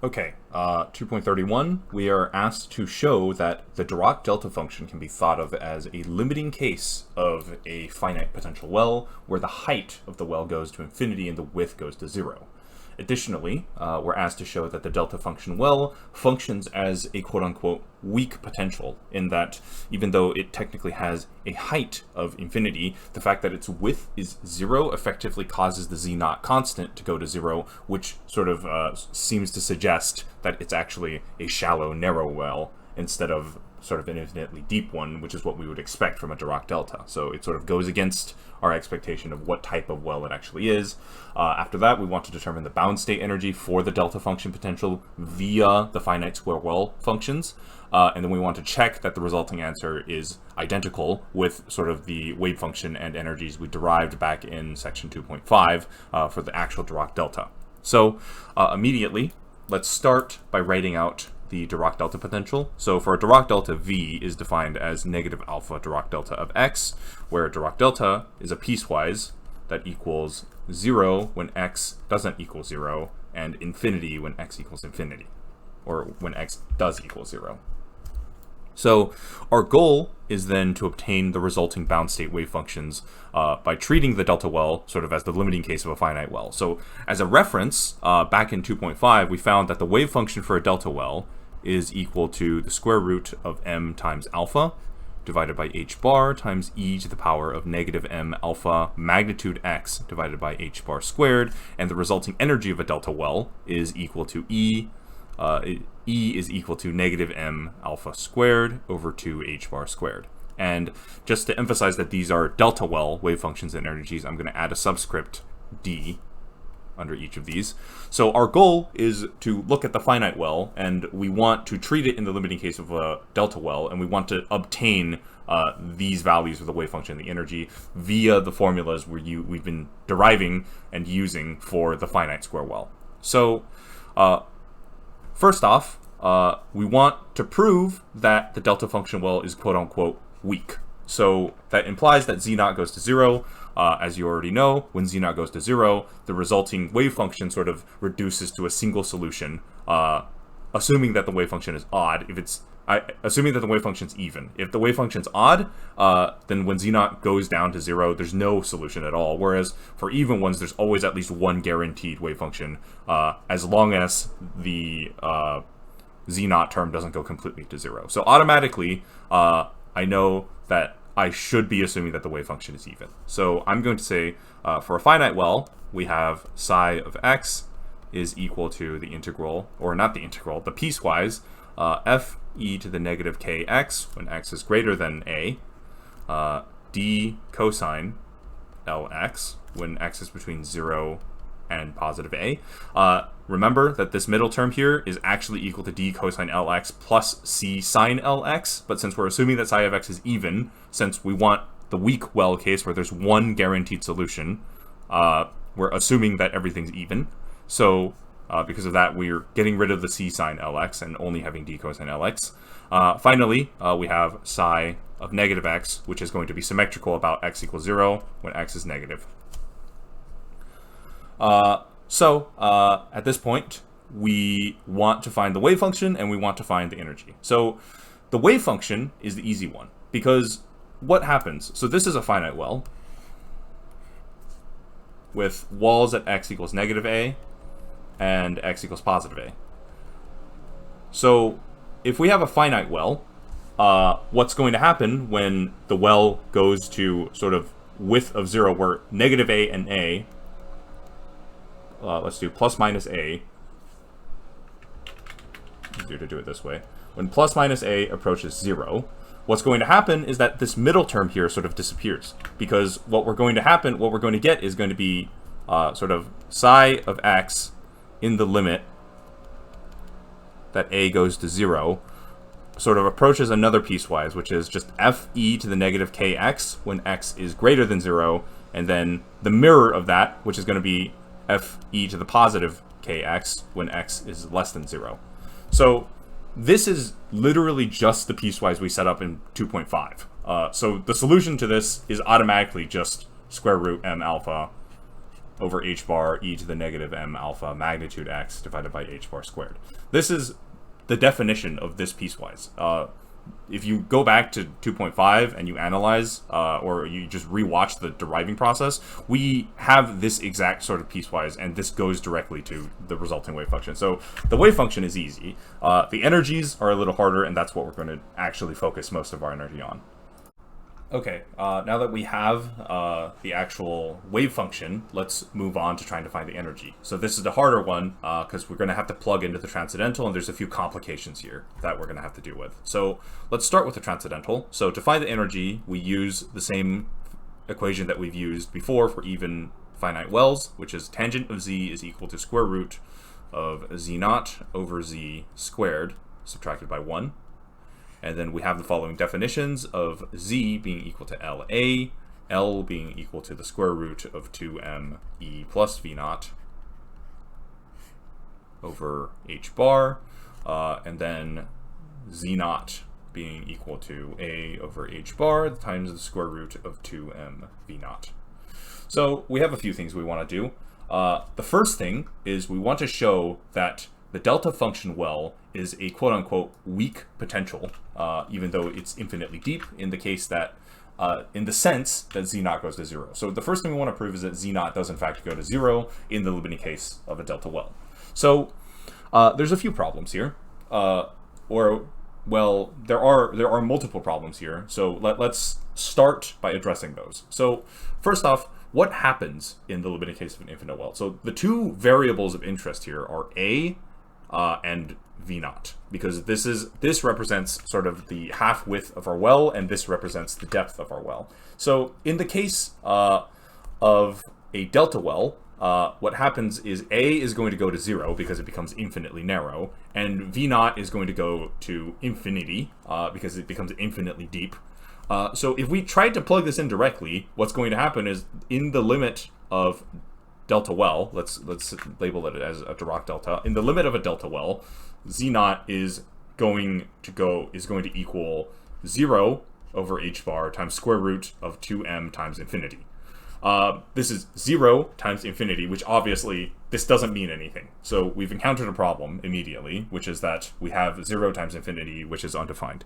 Okay, 2.31, we are asked to show that the Dirac delta function can be thought of as a limiting case of a finite potential well, where the height of the well goes to infinity and the width goes to 0. Additionally, we're asked to show that the delta function well functions as a quote-unquote weak potential, in that even though it technically has a height of infinity, the fact that its width is 0 effectively causes the z0 constant to go to 0, which sort of seems to suggest that it's actually a shallow, narrow well instead of sort of an infinitely deep one, which is what we would expect from a Dirac delta. So it sort of goes against our expectation of what type of well it actually is. After that, we want to determine the bound state energy for the delta function potential via the finite square well functions. And then we want to check that the resulting answer is identical with sort of the wave function and energies we derived back in section 2.5 for the actual Dirac delta. So immediately, let's start by writing out the Dirac delta potential. So for a Dirac delta, V is defined as negative alpha Dirac delta of x, where Dirac delta is a piecewise that equals 0 when x doesn't equal 0, and infinity when x equals infinity, or when x does equal 0. So our goal is then to obtain the resulting bound state wave functions by treating the delta well sort of as the limiting case of a finite well. So as a reference, back in 2.5, we found that the wave function for a delta well is equal to the square root of m times alpha divided by h bar times e to the power of negative m alpha magnitude x divided by h bar squared, and the resulting energy of a delta well is equal to E is equal to negative m alpha squared over 2 h bar squared. And just to emphasize that these are delta well wave functions and energies, I'm going to add a subscript d under each of these. So our goal is to look at the finite well, and we want to treat it in the limiting case of a delta well, and we want to obtain these values of the wave function and the energy via the formulas we've been deriving and using for the finite square well. So first off, we want to prove that the delta function well is quote-unquote weak. So that implies that z0 goes to 0. As you already know, when z0 goes to 0, the resulting wave function sort of reduces to a single solution, assuming that the wave function is odd. Assuming that the wave function is even. If the wave function is odd, then when z0 goes down to 0, there's no solution at all. Whereas for even ones, there's always at least one guaranteed wave function, as long as the z0 term doesn't go completely to 0. So automatically, I know that I should be assuming that the wave function is even. So I'm going to say for a finite well, we have psi of x is equal to the integral, or not the integral, the piecewise f e to the negative kx when x is greater than a, d cosine lx when x is between 0 and positive a. Remember that this middle term here is actually equal to d cosine lx plus c sine lx, but since we're assuming that psi of x is even, since we want the weak well case where there's one guaranteed solution, we're assuming that everything's even. So because of that, we're getting rid of the c sine lx and only having d cosine lx. Finally, we have psi of negative x, which is going to be symmetrical about x equals 0 when x is negative. So at this point, we want to find the wave function and we want to find the energy. So the wave function is the easy one, because what happens? So this is a finite well with walls at x equals negative a and x equals positive a. So if we have a finite well, what's going to happen when the well goes to sort of width of 0, where negative a and a, let's do plus minus a. Easier to do it this way. When plus minus a approaches 0, what's going to happen is that this middle term here sort of disappears, because what we're going to get is going to be sort of psi of x in the limit that a goes to 0 sort of approaches another piecewise, which is just f e to the negative kx when x is greater than 0, and then the mirror of that, which is going to be f e to the positive kx when x is less than 0. So this is literally just the piecewise we set up in 2.5. So the solution to this is automatically just square root m alpha over h bar e to the negative m alpha magnitude x divided by h bar squared. This is the definition of this piecewise. If you go back to 2.5 and you analyze, or you just rewatch the deriving process, we have this exact sort of piecewise, and this goes directly to the resulting wave function. So the wave function is easy. The energies are a little harder, and that's what we're going to actually focus most of our energy on. Okay, now that we have the actual wave function, let's move on to trying to find the energy. So this is the harder one because we're going to have to plug into the transcendental, and there's a few complications here that we're going to have to deal with. So let's start with the transcendental. So to find the energy, we use the same equation that we've used before for even finite wells, which is tangent of z is equal to square root of z naught over z squared subtracted by 1. And then we have the following definitions of z being equal to LA, L being equal to the square root of 2m e plus v naught over h bar, and then z naught being equal to a over h bar times the square root of 2m v naught. So we have a few things we want to do. The first thing is we want to show that the delta function well is a quote-unquote weak potential, even though it's infinitely deep, in the case that, in the sense that z naught goes to 0. So the first thing we want to prove is that z naught does in fact go to 0 in the limiting case of a delta well. So there's a few problems here, well, there are multiple problems here. So let's start by addressing those. So first off, what happens in the limiting case of an infinite well? So the two variables of interest here are a and v naught, because this represents sort of the half width of our well, and this represents the depth of our well. So in the case of a delta well, what happens is a is going to go to 0 because it becomes infinitely narrow, and v naught is going to go to infinity because it becomes infinitely deep. So if we tried to plug this in directly, what's going to happen is in the limit of delta well, let's label it as a Dirac delta. In the limit of a delta well, z naught is going to equal 0 over h bar times square root of 2m times infinity. This is 0 times infinity, which obviously this doesn't mean anything. So we've encountered a problem immediately, which is that we have 0 times infinity, which is undefined.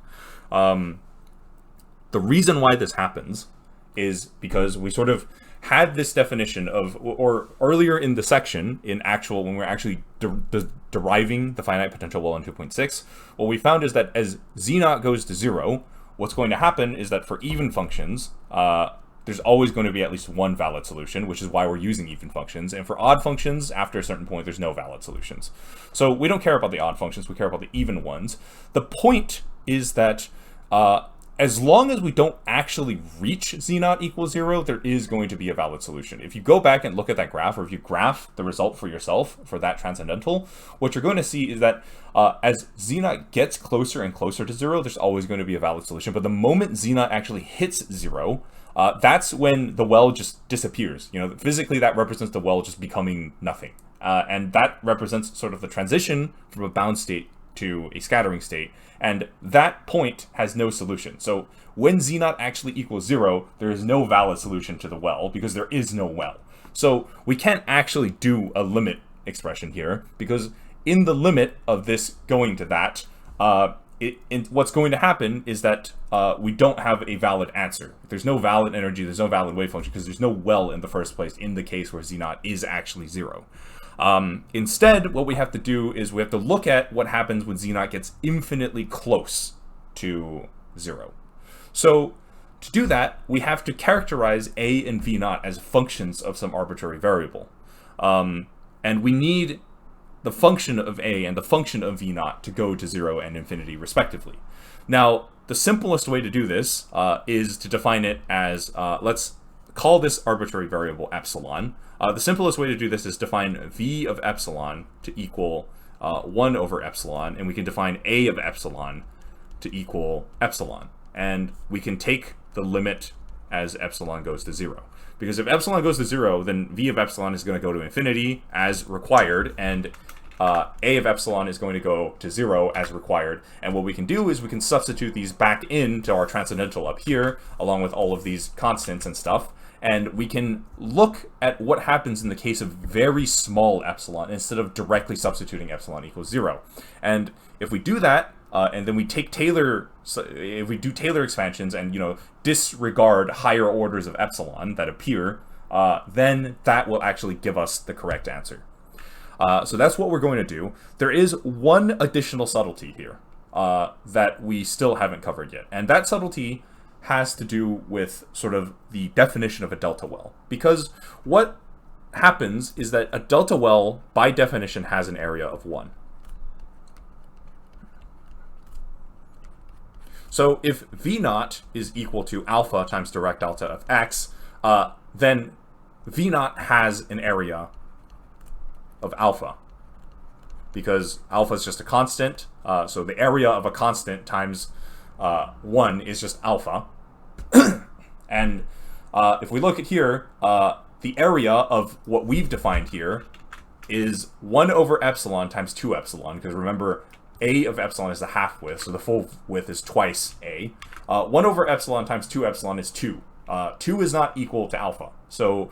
The reason why this happens is because we sort of had this definition of, or earlier in the section, when we're actually deriving the finite potential well in 2.6, what we found is that as z naught goes to 0, what's going to happen is that for even functions, there's always going to be at least one valid solution, which is why we're using even functions. And for odd functions, after a certain point, there's no valid solutions. So we don't care about the odd functions, we care about the even ones. The point is that as long as we don't actually reach z naught equals 0, there is going to be a valid solution. If you go back and look at that graph, or if you graph the result for yourself for that transcendental, what you're going to see is that as z naught gets closer and closer to 0, there's always going to be a valid solution. But the moment z naught actually hits 0, that's when the well just disappears. You know, physically that represents the well just becoming nothing. And that represents sort of the transition from a bound state to a scattering state, and that point has no solution. So when z naught actually equals 0, there is no valid solution to the well because there is no well. So we can't actually do a limit expression here, because in the limit of this going to that, what's going to happen is that we don't have a valid answer. There's no valid energy, there's no valid wave function, because there's no well in the first place in the case where z naught is actually 0. Instead, what we have to do is we have to look at what happens when z naught gets infinitely close to 0. So to do that, we have to characterize a and v naught as functions of some arbitrary variable. And we need the function of a and the function of v naught to go to 0 and infinity respectively. Now, the simplest way to do this is to define it as, let's call this arbitrary variable epsilon. The simplest way to do this is define v of epsilon to equal 1 over epsilon, and we can define a of epsilon to equal epsilon. And we can take the limit as epsilon goes to 0. Because if epsilon goes to 0, then v of epsilon is going to go to infinity as required, and a of epsilon is going to go to 0 as required. And what we can do is we can substitute these back into our transcendental up here, along with all of these constants and stuff, And we can look at what happens in the case of very small epsilon instead of directly substituting epsilon equals 0. And if we do that, and then we take if we do Taylor expansions and, disregard higher orders of epsilon that appear, then that will actually give us the correct answer. So that's what we're going to do. There is one additional subtlety here that we still haven't covered yet. And that subtlety has to do with sort of the definition of a delta well. Because what happens is that a delta well, by definition, has an area of 1. So if V0 is equal to alpha times direct delta of x, then V0 has an area of alpha, because alpha is just a constant, so the area of a constant times 1 is just alpha. And if we look at here, the area of what we've defined here is 1 over epsilon times 2 epsilon, because remember, a of epsilon is the half width, so the full width is twice a. 1 over epsilon times 2 epsilon is 2. 2 is not equal to alpha, so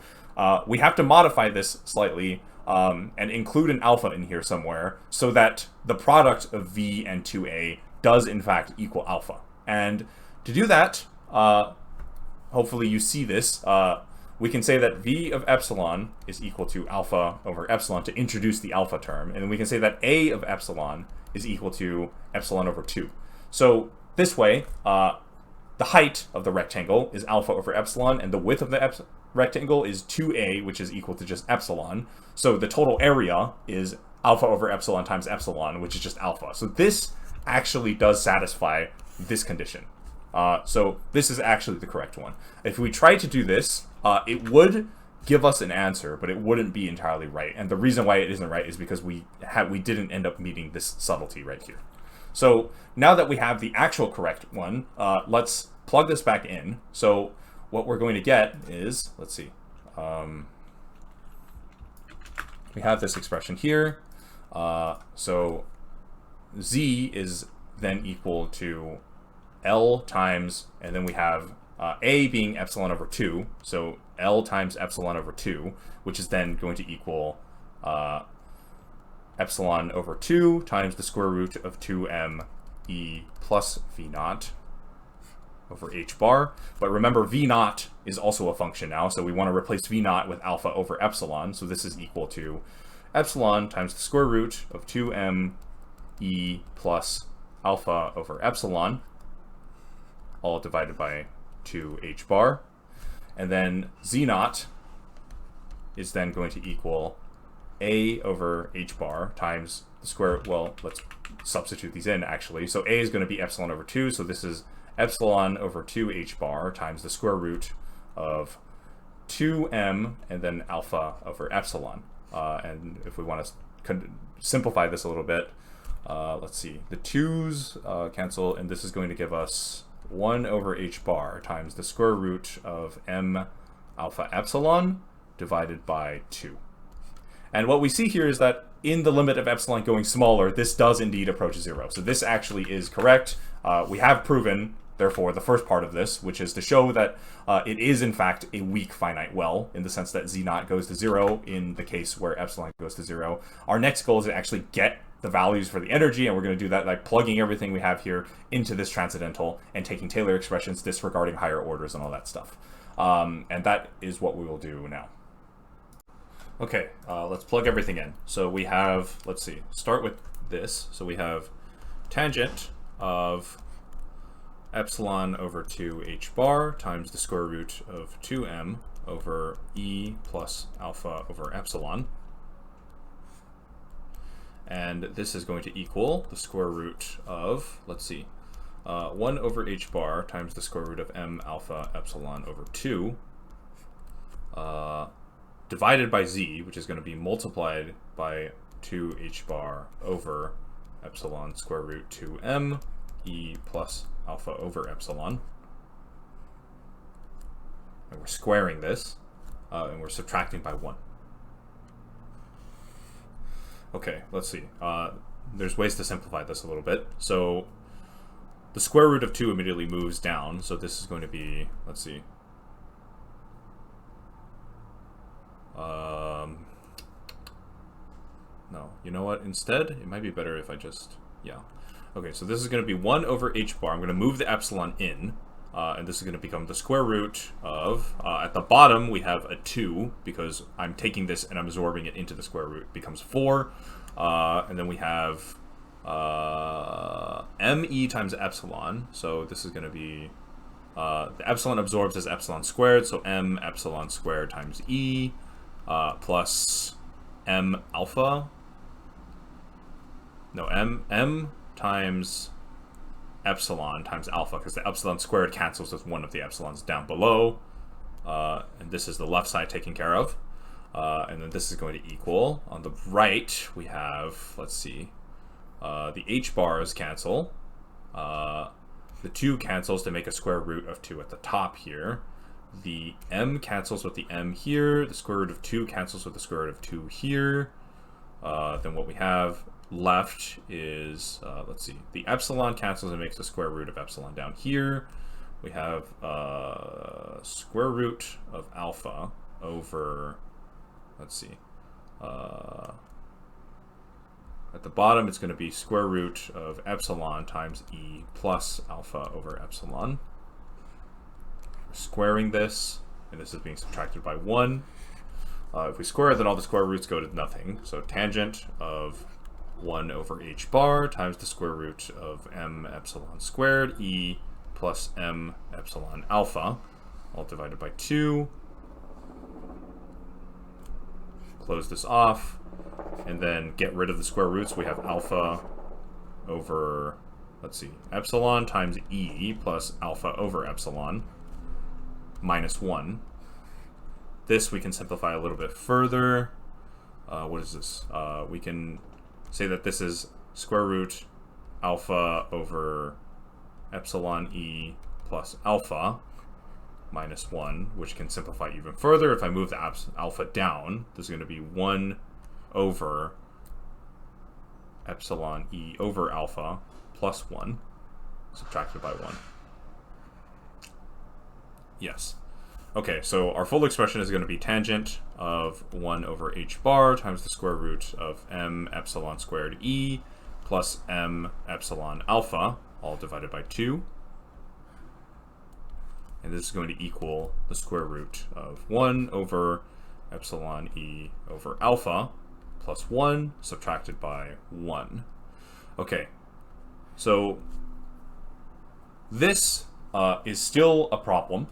we have to modify this slightly and include an alpha in here somewhere so that the product of v and 2a does in fact equal alpha. And to do that, hopefully you see this, we can say that v of epsilon is equal to alpha over epsilon to introduce the alpha term, and we can say that a of epsilon is equal to epsilon over 2. So this way, the height of the rectangle is alpha over epsilon, and the width of the rectangle is 2a, which is equal to just epsilon. So the total area is alpha over epsilon times epsilon, which is just alpha. So this actually does satisfy this condition. So this is actually the correct one. If we try to do this, it would give us an answer, but it wouldn't be entirely right. And the reason why it isn't right is because we didn't end up meeting this subtlety right here. So now that we have the actual correct one, let's plug this back in. So what we're going to get is, let's see, we have this expression here. So z is then equal to L times, and then we have a being epsilon over 2, so L times epsilon over 2, which is then going to equal epsilon over 2 times the square root of 2m e plus v0 over h bar. But remember, v0 is also a function now, so we want to replace v0 with alpha over epsilon, so this is equal to epsilon times the square root of 2m e plus alpha over epsilon, all divided by 2h bar. And then z0 is then going to equal a over h bar times the square, well, let's substitute these in actually. So a is going to be epsilon over 2, so this is epsilon over 2h bar times the square root of 2m and then alpha over epsilon. And if we want to simplify this a little bit, let's see, the 2's cancel, and this is going to give us 1 over h bar times the square root of m alpha epsilon divided by 2. And what we see here is that in the limit of epsilon going smaller, this does indeed approach 0. So this actually is correct. We have proven, therefore, the first part of this, which is to show that it is in fact a weak finite well, in the sense that z0 goes to 0 in the case where epsilon goes to 0. Our next goal is to actually get the values for the energy, and we're going to do that by plugging everything we have here into this transcendental and taking Taylor expressions, disregarding higher orders and all that stuff. And that is what we will do now. Okay, let's plug everything in. So we have, let's see, start with this. So we have tangent of epsilon over 2h bar times the square root of 2m over e plus alpha over epsilon. And this is going to equal the square root of, let's see, 1 over h bar times the square root of m alpha epsilon over 2 divided by z, which is going to be multiplied by 2h bar over epsilon square root 2m e plus alpha over epsilon. And we're squaring this, and we're subtracting by 1. Okay, let's see. There's ways to simplify this a little bit. So the square root of 2 immediately moves down, so this is going to be, let's see, No, you know what? Instead, it might be better if I just, yeah. Okay, so this is going to be 1 over h bar. I'm going to move the epsilon in, and this is going to become the square root of, at the bottom, we have a 2, because I'm taking this and I'm absorbing it into the square root. It becomes 4, and then we have me times epsilon, so this is going to be, the epsilon absorbs as epsilon squared, so m epsilon squared times e, plus m alpha, no, m times epsilon times alpha, because the epsilon squared cancels with one of the epsilons down below, and this is the left side taken care of, and then this is going to equal, on the right, we have, let's see, the h bars cancel, the 2 cancels to make a square root of 2 at the top here, the m cancels with the m here, the square root of 2 cancels with the square root of 2 here, then what we have left is, let's see, the epsilon cancels and makes a square root of epsilon down here. We have square root of alpha over, let's see, at the bottom it's going to be square root of epsilon times e plus alpha over epsilon. We're squaring this, and this is being subtracted by 1. If we square it, then all the square roots go to nothing. So tangent of 1 over h bar times the square root of m epsilon squared e plus m epsilon alpha, all divided by 2. Close this off, and then get rid of the square roots. We have alpha over, let's see, epsilon times e plus alpha over epsilon minus 1. This we can simplify a little bit further. What is this? We can say that this is square root alpha over epsilon e plus alpha minus 1, which can simplify even further. If I move the alpha down, this is going to be 1 over epsilon e over alpha plus 1, subtracted by 1. Yes. Okay, so our full expression is going to be tangent of 1 over h bar times the square root of m epsilon squared e plus m epsilon alpha, all divided by 2. And this is going to equal the square root of 1 over epsilon e over alpha plus 1 subtracted by 1. Okay, so this is still a problem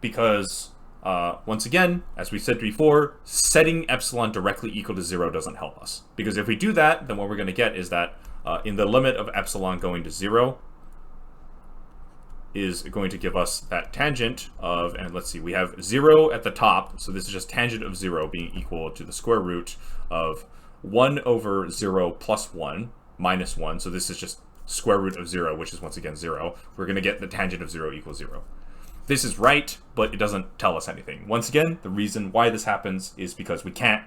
because, once again, as we said before, setting epsilon directly equal to 0 doesn't help us. Because if we do that, then what we're going to get is that in the limit of epsilon going to 0, is going to give us that tangent of, and let's see, we have 0 at the top, so this is just tangent of 0 being equal to the square root of 1 over 0 plus 1 minus 1, so this is just square root of 0, which is once again 0. We're going to get the tangent of 0 equals 0. This is right, but it doesn't tell us anything. Once again, the reason why this happens is because we can't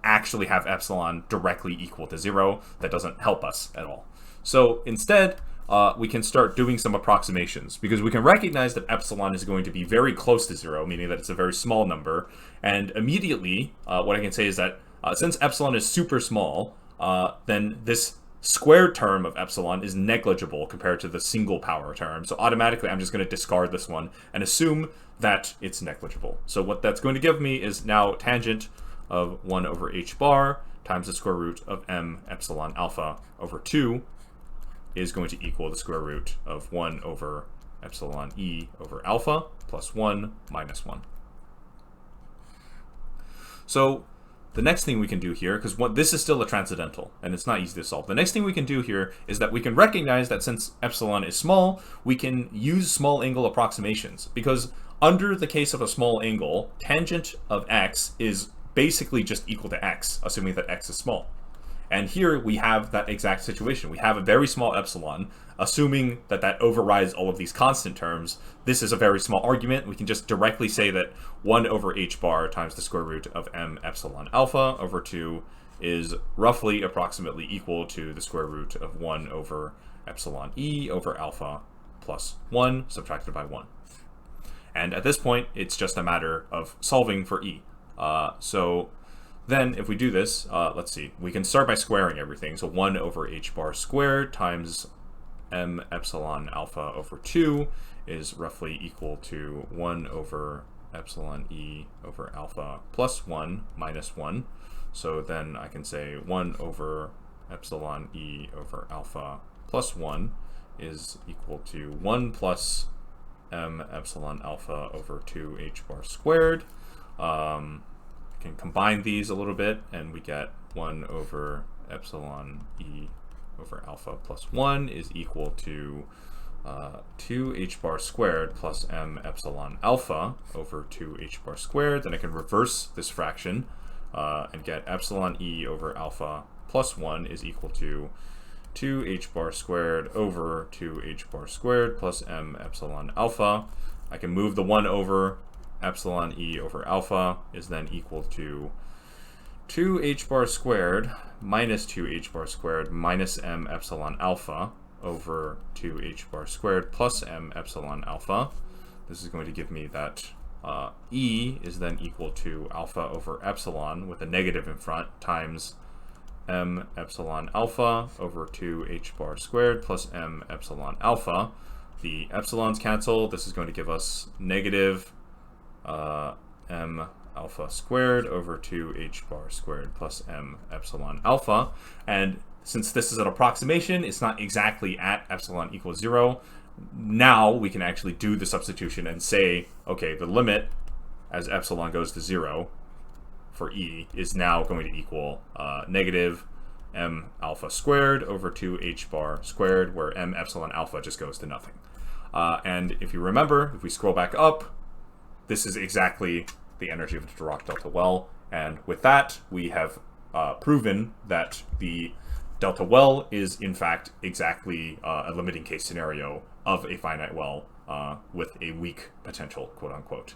actually have epsilon directly equal to 0. That doesn't help us at all. So instead, we can start doing some approximations, because we can recognize that epsilon is going to be very close to 0, meaning that it's a very small number. And immediately, what I can say is that since epsilon is super small, then this squared term of epsilon is negligible compared to the single power term. So automatically, I'm just going to discard this one and assume that it's negligible. So what that's going to give me is now tangent of 1 over h bar times the square root of m epsilon alpha over 2 is going to equal the square root of 1 over epsilon e over alpha plus 1 minus 1. So the next thing we can do here, because this is still a transcendental and it's not easy to solve, the next thing we can do here is that we can recognize that since epsilon is small, we can use small angle approximations, because under the case of a small angle, tangent of x is basically just equal to x, assuming that x is small. And here we have that exact situation. We have a very small epsilon, assuming that that overrides all of these constant terms. This is a very small argument. We can just directly say that 1 over h bar times the square root of m epsilon alpha over 2 is roughly approximately equal to the square root of 1 over epsilon e over alpha plus 1 subtracted by 1. And at this point, it's just a matter of solving for e. So then if we do this, let's see, we can start by squaring everything. So 1 over h bar squared times m epsilon alpha over 2 is roughly equal to 1 over epsilon e over alpha plus 1 minus 1. So then I can say 1 over epsilon e over alpha plus 1 is equal to 1 plus m epsilon alpha over 2 h bar squared. Can combine these a little bit, and we get 1 over epsilon e over alpha plus 1 is equal to 2 h bar squared plus m epsilon alpha over 2 h bar squared. Then I can reverse this fraction and get epsilon e over alpha plus 1 is equal to 2 h bar squared over 2 h bar squared plus m epsilon alpha. I can move the 1 over. Epsilon e over alpha is then equal to 2 h bar squared minus 2 h bar squared minus m epsilon alpha over 2 h bar squared plus m epsilon alpha. This is going to give me that e is then equal to alpha over epsilon with a negative in front times m epsilon alpha over 2 h bar squared plus m epsilon alpha. The epsilons cancel. This is going to give us negative m alpha squared over 2 h bar squared plus m epsilon alpha. And since this is an approximation, it's not exactly at epsilon equals 0. Now we can actually do the substitution and say, okay, the limit as epsilon goes to 0 for e is now going to equal negative m alpha squared over 2 h bar squared, where m epsilon alpha just goes to nothing. And if you remember, if we scroll back up, this is exactly the energy of the Dirac delta well, and with that we have proven that the delta well is in fact exactly a limiting case scenario of a finite well with a weak potential, quote unquote.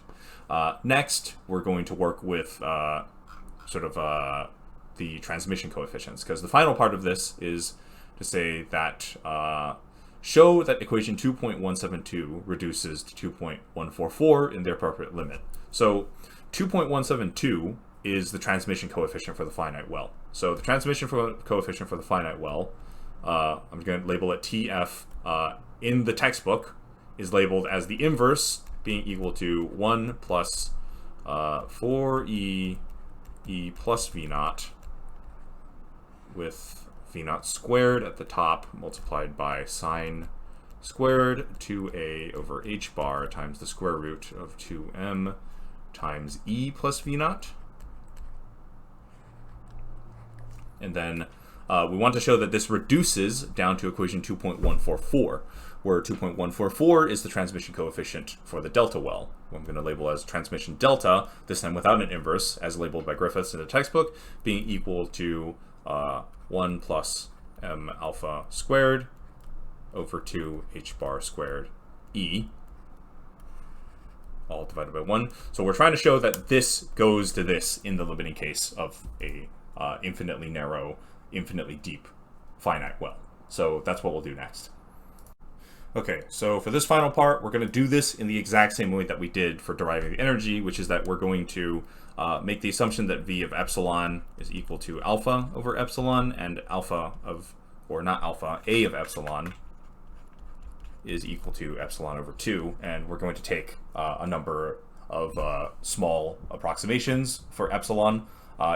Next, we're going to work with the transmission coefficients, because the final part of this is to say that show that equation 2.172 reduces to 2.144 in the appropriate limit. So 2.172 is the transmission coefficient for the finite well. So the transmission coefficient for the finite well, I'm going to label it TF, in the textbook is labeled as the inverse, being equal to 1 plus 4e e plus v naught with v naught squared at the top multiplied by sine squared 2a over h bar times the square root of 2m times e plus v naught. And then we want to show that this reduces down to equation 2.144, where 2.144 is the transmission coefficient for the delta well. I'm going to label as transmission delta, this time without an inverse, as labeled by Griffiths in the textbook, being equal to 1 plus m alpha squared over 2 h bar squared e, all divided by 1. So we're trying to show that this goes to this in the limiting case of a infinitely narrow, infinitely deep finite well. So that's what we'll do next. Okay, so for this final part, we're going to do this in the exact same way that we did for deriving the energy, which is that we're going to make the assumption that v of epsilon is equal to alpha over epsilon, and alpha of, or not alpha, a of epsilon is equal to epsilon over 2, and we're going to take a number of small approximations for epsilon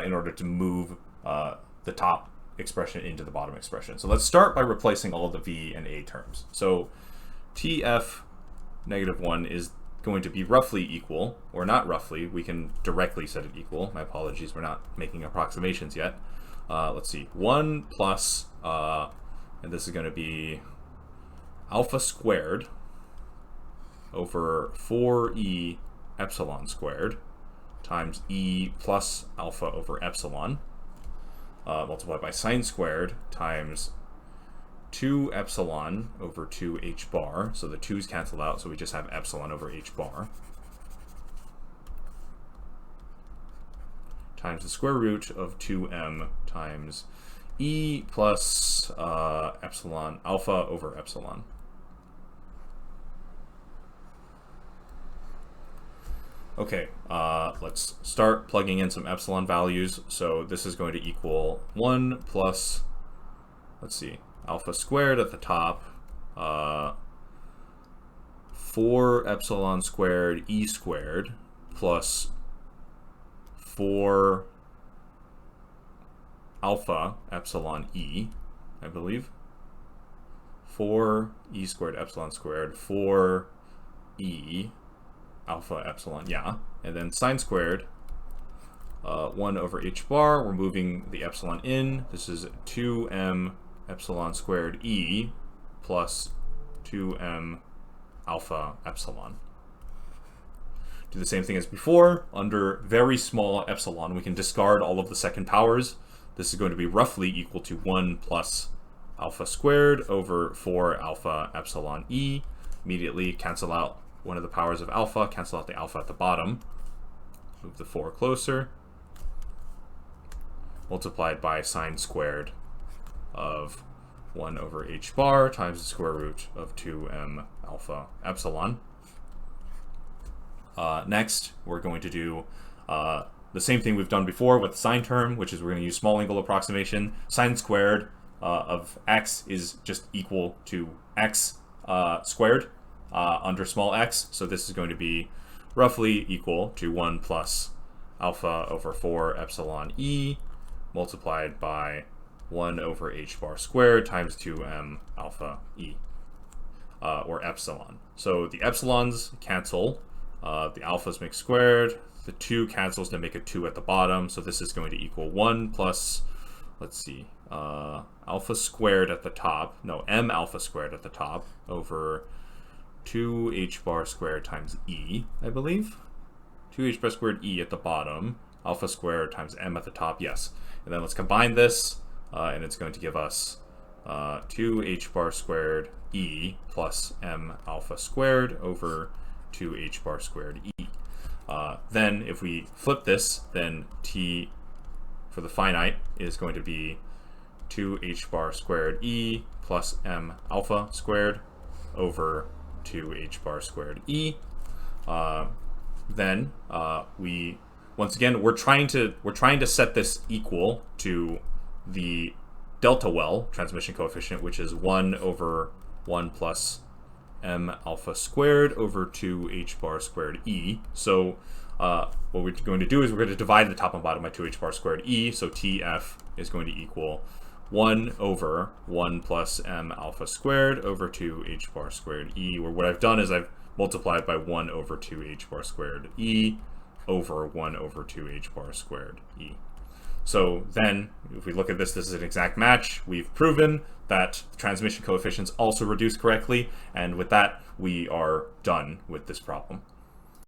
in order to move the top expression into the bottom expression. So let's start by replacing all of the v and a terms. So tf negative 1 is going to be roughly equal, or not roughly, we can directly set it equal. My apologies, we're not making approximations yet. Let's see, 1 plus, and this is going to be alpha squared over 4e epsilon squared times e plus alpha over epsilon multiplied by sine squared times 2 epsilon over 2 h bar. So the 2's cancel out, so we just have epsilon over h bar times the square root of 2m times e plus epsilon alpha over epsilon. Okay, let's start plugging in some epsilon values. So this is going to equal 1 plus, let's see, alpha squared at the top, 4 epsilon squared e squared plus 4 alpha epsilon e, I believe. 4 e squared epsilon squared, 4 e alpha epsilon, yeah. And then sine squared, 1 over h bar. We're moving the epsilon in. This is 2m epsilon squared e plus 2m alpha epsilon. Do the same thing as before. Under very small epsilon, we can discard all of the second powers. This is going to be roughly equal to 1 plus alpha squared over 4 alpha epsilon e. Immediately cancel out one of the powers of alpha, cancel out the alpha at the bottom. Move the 4 closer. Multiplied by sine squared of 1 over h bar times the square root of 2m alpha epsilon. Next, we're going to do the same thing we've done before with the sine term, which is we're going to use small angle approximation. Sine squared of x is just equal to x squared under small x. So this is going to be roughly equal to 1 plus alpha over 4 epsilon e multiplied by 1 over h bar squared times 2m alpha e, or epsilon. So the epsilons cancel, the alphas make squared, the 2 cancels to make a 2 at the bottom, so this is going to equal 1 plus, let's see, alpha squared at the top, no, m alpha squared at the top over 2 h bar squared times e, I believe. 2 h bar squared e at the bottom, alpha squared times m at the top, yes. And then let's combine this, and it's going to give us 2 h bar squared e plus m alpha squared over 2 h bar squared e. Then if we flip this, then t for the finite is going to be 2 h bar squared e plus m alpha squared over 2 h bar squared e. Then we once again we're trying to set this equal to the delta well transmission coefficient, which is 1 over 1 plus m alpha squared over 2 h bar squared e. So what we're going to do is we're going to divide the top and bottom by 2 h bar squared e. So tf is going to equal 1 over 1 plus m alpha squared over 2 h bar squared e, where what I've done is I've multiplied by 1 over 2 h bar squared e over 1 over 2 h bar squared e. So then, if we look at this, this is an exact match. We've proven that the transmission coefficients also reduce correctly, and with that, we are done with this problem.